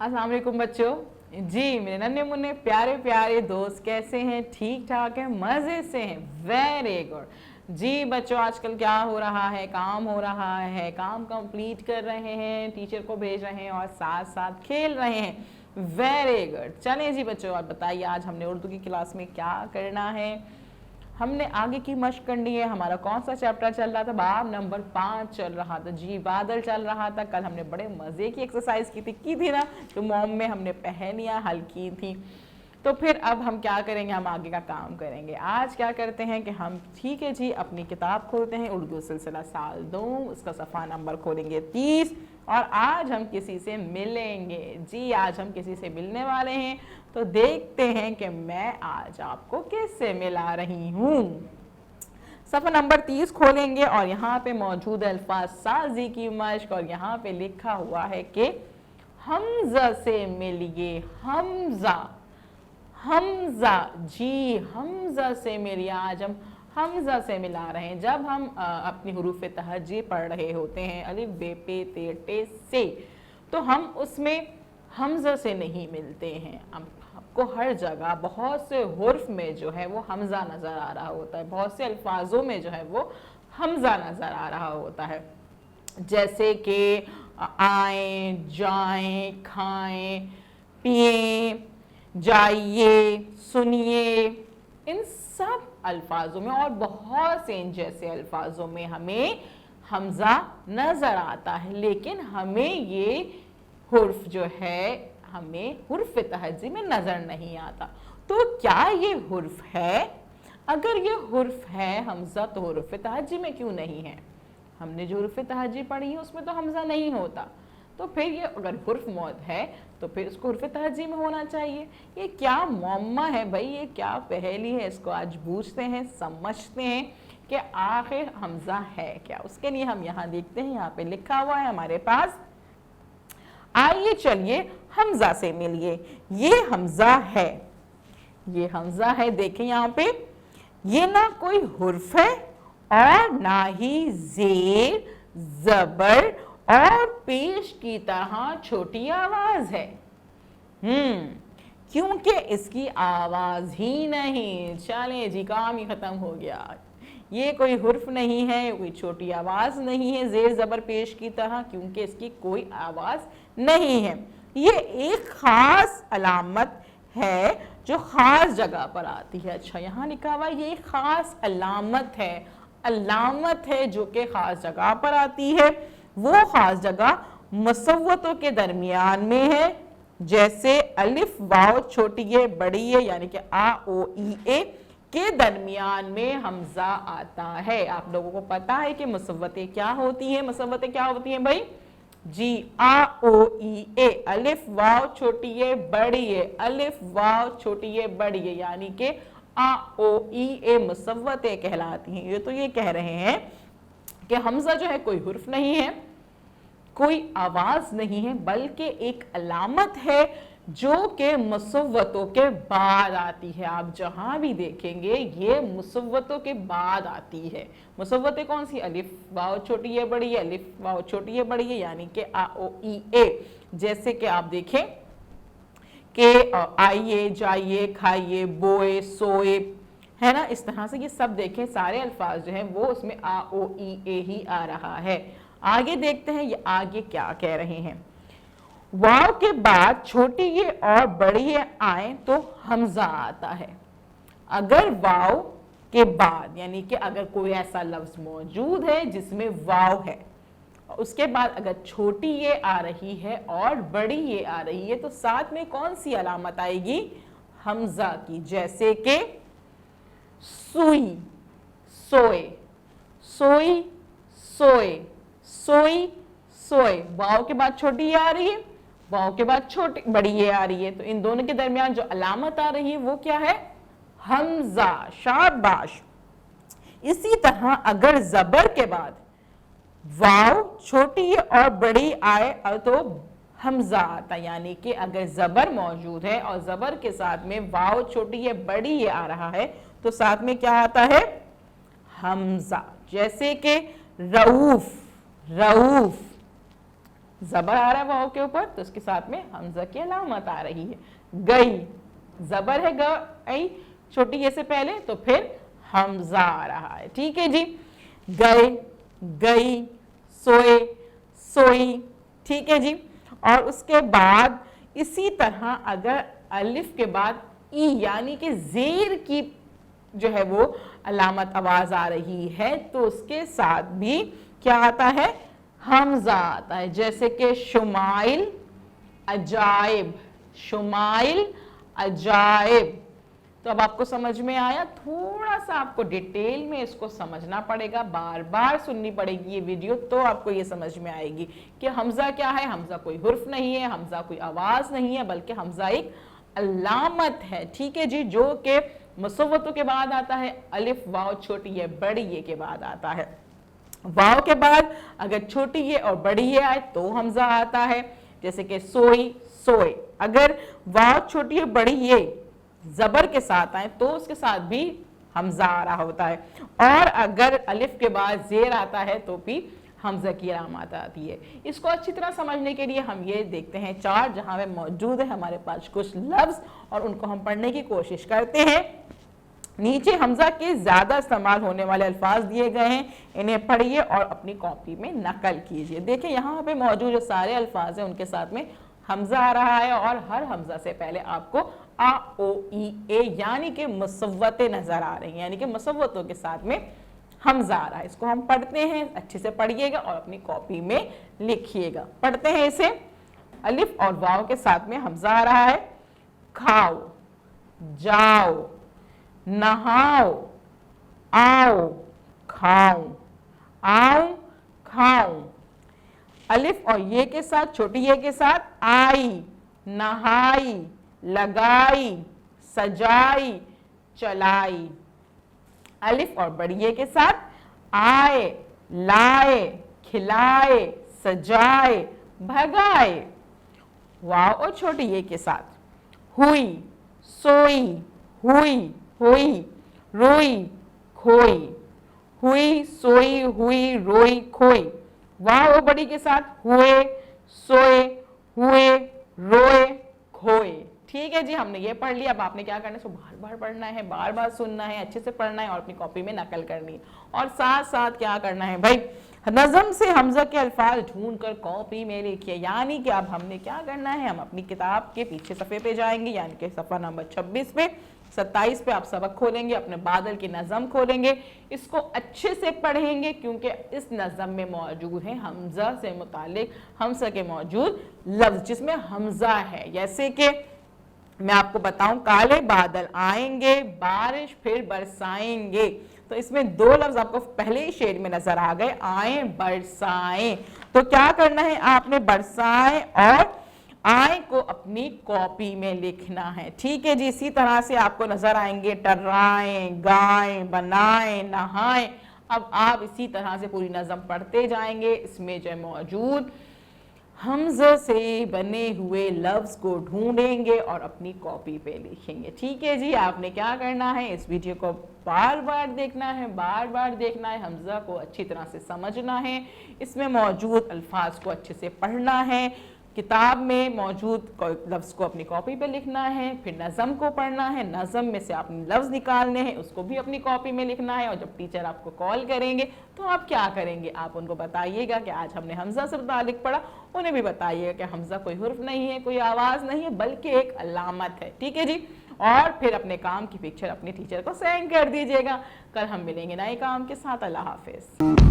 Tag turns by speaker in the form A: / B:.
A: अस्सलाम वालेकुम बच्चों। जी मेरे नन्हे मुन्ने प्यारे प्यारे दोस्त कैसे हैं? ठीक ठाक हैं, मज़े से हैं? Very good. जी बच्चों, आजकल क्या हो रहा है? काम हो रहा है, काम कंप्लीट कर रहे हैं, टीचर को भेज रहे हैं और साथ साथ खेल रहे हैं। Very good. चलें जी बच्चों, आप बताइए आज हमने उर्दू की क्लास में क्या करना है? हमने आगे की मशक करनी है। हमारा कौन सा चैप्टर चल रहा था? बाब नंबर 5 चल रहा था। जी बादल चल रहा था। कल हमने बड़े मज़े की एक्सरसाइज की थी ना, तो मॉम में हमने पहेलियाँ हल की थी। तो फिर अब हम क्या करेंगे? हम आगे का काम करेंगे। आज क्या करते हैं कि हम ठीक है जी अपनी किताब खोलते हैं, उर्दू सिलसिला साल 2, उसका सफ़ा नंबर खोलेंगे 30 और आज हम किसी से मिलेंगे। जी आज हम किसी से मिलने वाले हैं, तो देखते हैं कि मैं आज आपको किससे मिला रही हूँ। सफ़ा नंबर 30 खोलेंगे और यहाँ पे मौजूद है अल्फाज साजी की मश्क और यहाँ पे लिखा हुआ है कि हमजा से मिलिए। हमजा, हमजा, जी हमजा से मिलिए। आज हम हमजा से मिला रहे हैं। जब हम अपनी हुरूफ तहज्जी पढ़ रहे होते हैं अलिफ बे पे ते टे से, तो हम उसमें हमजा से नहीं मिलते हैं। आपको हर जगह बहुत से हुर्फ में जो है वो हमजा नज़र आ रहा होता है, बहुत से अल्फाजों में जो है वो हमजा नज़र आ रहा होता है, जैसे कि आए, जाएं, खाएं, पिए, जाइए, सुनिए। इन सब अल्फाजों में और बहुत से इन जैसे अल्फाजों में हमें हमजा नज़र आता है, लेकिन हमें ये हुर्फ जो है हमें हुर्फ तहज्जी में नज़र नहीं आता। तो क्या ये हुर्फ है? अगर ये हुर्फ है हमजा, तो हुर्फ तहज्जी में क्यों नहीं है? हमने जो हुर्फ तहज्जी पढ़ी है उसमें तो हमजा नहीं होता, तो फिर ये अगर हुर्फ मौद है तो फिर उसको हुर्फ तहज्जी में होना चाहिए। ये क्या मौम्मा है भाई, ये क्या पहेली है? इसको आज बूझते हैं, समझते हैं कि आखिर हमजा है क्या। उसके लिए हम यहाँ देखते हैं, यहाँ पे लिखा हुआ है हमारे पास, आइए चलिए हमजा से मिलिए। ये हमजा है, ये हमजा है। देखें यहाँ पे, ये ना कोई हुर्फ है और ना ही जेर, जबर और पेश की तरह छोटी आवाज है। क्योंकि इसकी आवाज ही नहीं। चलें जी, काम ही खत्म हो गया। ये कोई हुर्फ नहीं है, कोई छोटी आवाज नहीं है जेर जबर पेश की तरह, क्योंकि इसकी कोई आवाज नहीं है। ये एक खास अलामत है जो खास जगह पर आती है। अच्छा यहाँ लिखा हुआ है ये एक खास अलामत है, अलामत है जो कि खास जगह पर आती है। वो खास जगह मुसव्वतों के दरमियान में है, जैसे अलिफ वाव छोटी ए बड़ी ए यानी कि आ ओ ई ए के दरमियान में हमजा आता है। आप लोगों को पता है कि मुसव्वतें क्या होती हैं? मुसव्वतें क्या होती हैं भाई? जी आ ओ ई ए, अलिफ वाव छोटी ए बड़ी ए, अलिफ वाव छोटी ए बड़ी ए यानी कि आ ओ ई ए मुसव्वतें कहलाती हैं। ये तो ये कह रहे हैं कि हमजा जो है कोई हुर्फ नहीं है, कोई आवाज नहीं है, बल्कि एक अलामत है जो कि मुसव्वतों के बाद आती है। आप जहां भी देखेंगे ये मुसव्वतों के बाद आती है। मुसव्वतें कौन सी? अलिफ वाव छोटी है बड़ी है, अलिफ वाव छोटी है बड़ी है यानी कि आ ओ ई ए। जैसे कि आप देखें कि आइए, जाइए, खाइए, बोए, सोए, है ना। इस तरह से ये सब देखें सारे अल्फाज जो हैं वो उसमें आ ओ ई ए ही आ रहा है। आगे देखते हैं ये आगे क्या कह रहे हैं। वाव के बाद छोटी ये और बड़ी ये आए तो हमजा आता है। अगर वाव के बाद यानी कि अगर कोई ऐसा लफ्ज मौजूद है जिसमें वाव है, उसके बाद अगर छोटी ये आ रही है और बड़ी ये आ रही है, तो साथ में कौन सी अलामत आएगी? हमजा की। जैसे कि सुई, सोए, सोई, सोए, सोई, सोए। वाव के बाद छोटी ये आ रही है, वाव के बाद छोटी बड़ी ये आ रही है, तो इन दोनों के दरमियान जो अलामत आ रही है वो क्या है? हमजा। शाबाश। इसी तरह अगर जबर के बाद वाव छोटी और बड़ी आए तो हमजा आता, यानी कि अगर जबर मौजूद है और जबर के साथ में वाव छोटी है बड़ी ये आ रहा है, तो साथ में क्या आता है? हमजा। जैसे कि रऊफ, रऊफ, जबर आ रहा है वाव के ऊपर तो उसके साथ में हमजा की अलामत आ रही है। गई, जबर है गई छोटी ये से पहले, तो फिर हमजा आ रहा है। ठीक है जी, गए, गई, सोए, सोई। ठीक है जी, और उसके बाद इसी तरह अगर अलिफ के बाद ई यानी कि जेर की जो है वो अलामत आवाज आ रही है तो उसके साथ भी क्या आता है, हमजा आता है। जैसे कि शुमाइल, अजाइब, शुमाइल, अजाइब। तो अब आपको समझ में आया, थोड़ा सा आपको डिटेल में इसको समझना पड़ेगा, बार बार सुननी पड़ेगी ये वीडियो, तो आपको ये समझ में आएगी कि हमजा क्या है। हमजा कोई हुर्फ नहीं है, हमजा कोई आवाज नहीं है, बल्कि हमजा एक अलामत है। ठीक है जी, जो कि मुसव्वतों के बाद आता है, अलिफ वाव छोटी ये बड़ी ये के बाद आता है। वाव के बाद अगर छोटी ये और बड़ी ये आए तो हमजा आता है। जैसे कि सोई, सोए। अगर वाव छोटी ये बड़ी ये जबर के साथ आए तो उसके साथ भी हमजा आ रहा होता है, और अगर अलिफ के बाद जेर आता है तो भी हमजा की अलामत आती है। इसको अच्छी तरह समझने के लिए हम ये देखते हैं चार्ट जहां पे मौजूद है हमारे पास कुछ लफ्ज, और उनको हम पढ़ने की कोशिश करते हैं। नीचे हमजा के ज्यादा इस्तेमाल होने वाले अल्फाज दिए गए हैं, इन्हें पढ़िए और अपनी कॉपी में नकल कीजिए। देखिए यहाँ पे मौजूद जो सारे अल्फाज हैं उनके साथ में हमजा आ रहा है, और हर हमजा से पहले आपको आ, ओ, ई, ए यानी कि मुसव्वतें नजर आ रही हैं, यानी कि मुसव्वतों के साथ में हमजा आ रहा है। इसको हम पढ़ते हैं, अच्छे से पढ़िएगा और अपनी कॉपी में लिखिएगा। पढ़ते हैं इसे। अलिफ और वाव के साथ में हमजा आ रहा है। खाओ, जाओ, नहाओ, आओ, खाओ, आओ, खाओ। अलिफ और ये के साथ, छोटी ये के साथ आई, नहाई, लगाई, सजाई, चलाई। अलिफ और बड़ी ये के साथ आए, लाए, खिलाए, सजाए, भगाए। वाव और छोटी ये के साथ हुई, सोई, हुई, हुई, रोई, खोई, हुई, सोई, हुई, रोई, खोई। वाव और बड़ी के साथ हुए, सोए, हुए, रोए, खोए। ठीक है जी, हमने ये पढ़ लिया। अब आपने क्या करना है, इसको बार बार पढ़ना है, बार बार सुनना है, अच्छे से पढ़ना है और अपनी कॉपी में नकल करनी है। और साथ साथ क्या करना है भाई, नज़म से हमजा के अल्फाज ढूंढ कर कॉपी में लिखिए। यानी कि अब हमने क्या करना है, हम अपनी किताब के पीछे सफ़े पे जाएंगे, यानी कि सफ़ा नंबर 26 पे, 27 पे आप सबक खोलेंगे, अपने बादल की नज़म खोलेंगे, इसको अच्छे से पढ़ेंगे क्योंकि इस नज़म में मौजूद है हमजा से मुतालिक हमजा के मौजूद लफ्ज़ जिसमें हमजा है। जैसे कि मैं आपको बताऊं, काले बादल आएंगे, बारिश फिर बरसाएंगे। तो इसमें दो लफ्ज आपको पहले ही शेर में नजर आ गए, आए, बरसाएं। तो क्या करना है, आपने बरसाएं और आए को अपनी कॉपी में लिखना है। ठीक है जी, इसी तरह से आपको नजर आएंगे टर्राएं, गाएं, बनाएं, नहाएं। अब आप इसी तरह से पूरी नज़म पढ़ते जाएंगे। इसमें जो मौजूद हमज़ा से बने हुए लफ्ज़ को ढूंढेंगे और अपनी कॉपी पे लिखेंगे। ठीक है जी, आपने क्या करना है, इस वीडियो को बार बार देखना है, बार बार देखना है, हमज़ा को अच्छी तरह से समझना है, इसमें मौजूद अल्फाज को अच्छे से पढ़ना है, किताब में मौजूद लफ्ज़ को अपनी कॉपी पे लिखना है, फिर नज़म को पढ़ना है, नज़म में से आपने लफ्ज़ निकालने हैं, उसको भी अपनी कॉपी में लिखना है। और जब टीचर आपको कॉल करेंगे तो आप क्या करेंगे, आप उनको बताइएगा कि आज हमने हमज़ा से मुतालिक पढ़ा, उन्हें भी बताइएगा कि हमज़ा कोई हुर्फ नहीं है, कोई आवाज़ नहीं है, बल्कि एक अलामत है। ठीक है जी, और फिर अपने काम की पिक्चर अपने टीचर को सेंड कर दीजिएगा। कल हम मिलेंगे नए काम के साथ। अल्लाह हाफिज़।